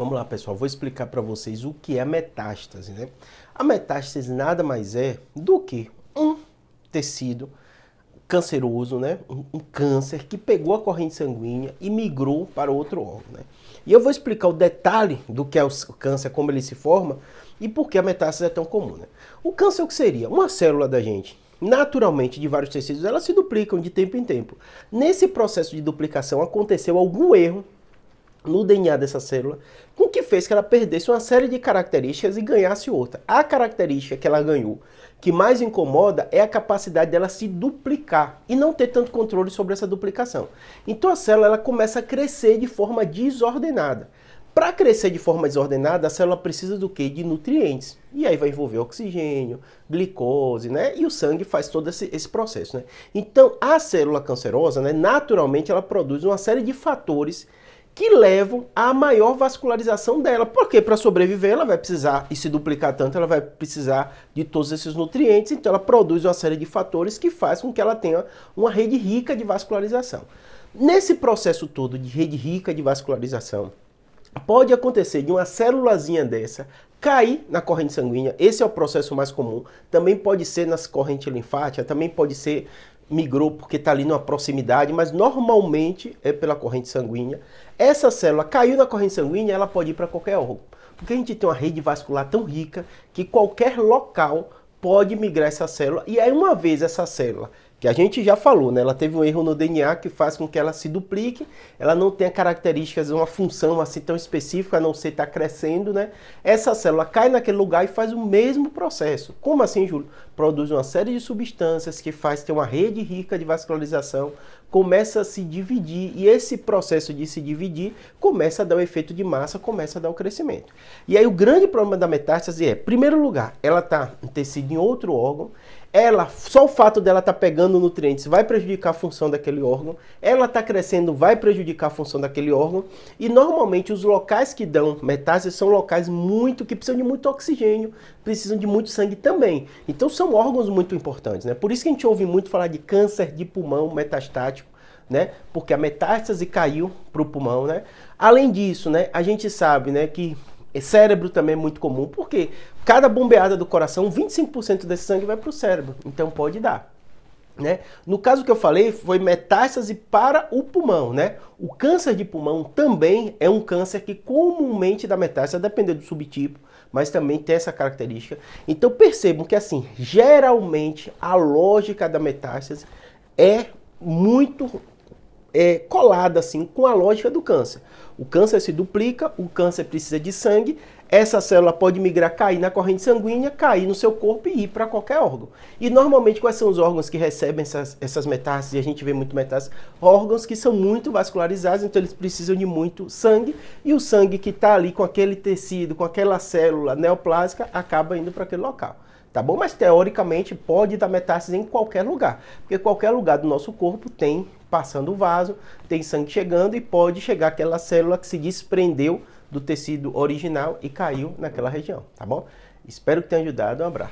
Vamos lá, pessoal, vou explicar para vocês o que é a metástase, né? A metástase nada mais é do que um tecido canceroso, né? Um câncer que pegou a corrente sanguínea e migrou para outro órgão, né? E eu vou explicar o detalhe do que é o câncer, como ele se forma e por que a metástase é tão comum, né? O câncer, o que seria? Uma célula da gente, naturalmente, de vários tecidos, elas se duplicam de tempo em tempo. Nesse processo de duplicação aconteceu algum erro no DNA dessa célula, com que fez que ela perdesse uma série de características e ganhasse outra. A característica que ela ganhou, que mais incomoda, é a capacidade dela se duplicar e não ter tanto controle sobre essa duplicação. Então a célula ela começa a crescer de forma desordenada. Para crescer de forma desordenada, a célula precisa do quê? De nutrientes. E aí vai envolver oxigênio, glicose, né? E o sangue faz todo esse processo, né? Então a célula cancerosa, né, naturalmente, ela produz uma série de fatores que levam à maior vascularização dela. Porque para sobreviver ela vai precisar, e se duplicar tanto, ela vai precisar de todos esses nutrientes, então ela produz uma série de fatores que faz com que ela tenha uma rede rica de vascularização. Nesse processo todo de rede rica de vascularização, pode acontecer de uma célulazinha dessa cair na corrente sanguínea, esse é o processo mais comum, também pode ser nas correntes linfáticas, também pode ser migrou porque está ali numa proximidade, mas normalmente é pela corrente sanguínea. Essa célula caiu na corrente sanguínea, ela pode ir para qualquer órgão, porque a gente tem uma rede vascular tão rica que qualquer local pode migrar essa célula, e aí uma vez essa célula, que a gente já falou, né, ela teve um erro no DNA que faz com que ela se duplique, ela não tenha características, uma função assim tão específica, a não ser estar crescendo, né? Essa célula cai naquele lugar e faz o mesmo processo. Como assim, Júlio? Produz uma série de substâncias que faz ter uma rede rica de vascularização, começa a se dividir, e esse processo de se dividir começa a dar o efeito de massa, começa a dar o crescimento. E aí o grande problema da metástase é, em primeiro lugar, ela está em tecido em outro órgão, só o fato dela estar pegando nutrientes vai prejudicar a função daquele órgão, ela está crescendo, vai prejudicar a função daquele órgão, e normalmente os locais que dão metástase são locais que precisam de muito oxigênio, precisam de muito sangue também. Então são órgãos muito importantes, né? Por isso que a gente ouve muito falar de câncer de pulmão metastático, né? Porque a metástase caiu para o pulmão, né? Além disso, né, a gente sabe, né, que cérebro também é muito comum, porque cada bombeada do coração, 25% desse sangue vai para o cérebro, então pode dar, né? No caso que eu falei, foi metástase para o pulmão, né? O câncer de pulmão também é um câncer que comumente dá metástase, a depender do subtipo, mas também tem essa característica. Então percebam que assim, geralmente a lógica da metástase é muito colada assim com a lógica do câncer. O câncer se duplica, o câncer precisa de sangue, essa célula pode migrar, cair na corrente sanguínea, cair no seu corpo e ir para qualquer órgão. E normalmente quais são os órgãos que recebem essas metástases? E a gente vê muito metástases, órgãos que são muito vascularizados, então eles precisam de muito sangue, e o sangue que está ali com aquele tecido, com aquela célula neoplásica, acaba indo para aquele local. Tá bom? Mas teoricamente pode dar metástase em qualquer lugar, porque qualquer lugar do nosso corpo tem passando o vaso, tem sangue chegando e pode chegar aquela célula que se desprendeu do tecido original e caiu naquela região, tá bom? Espero que tenha ajudado, um abraço.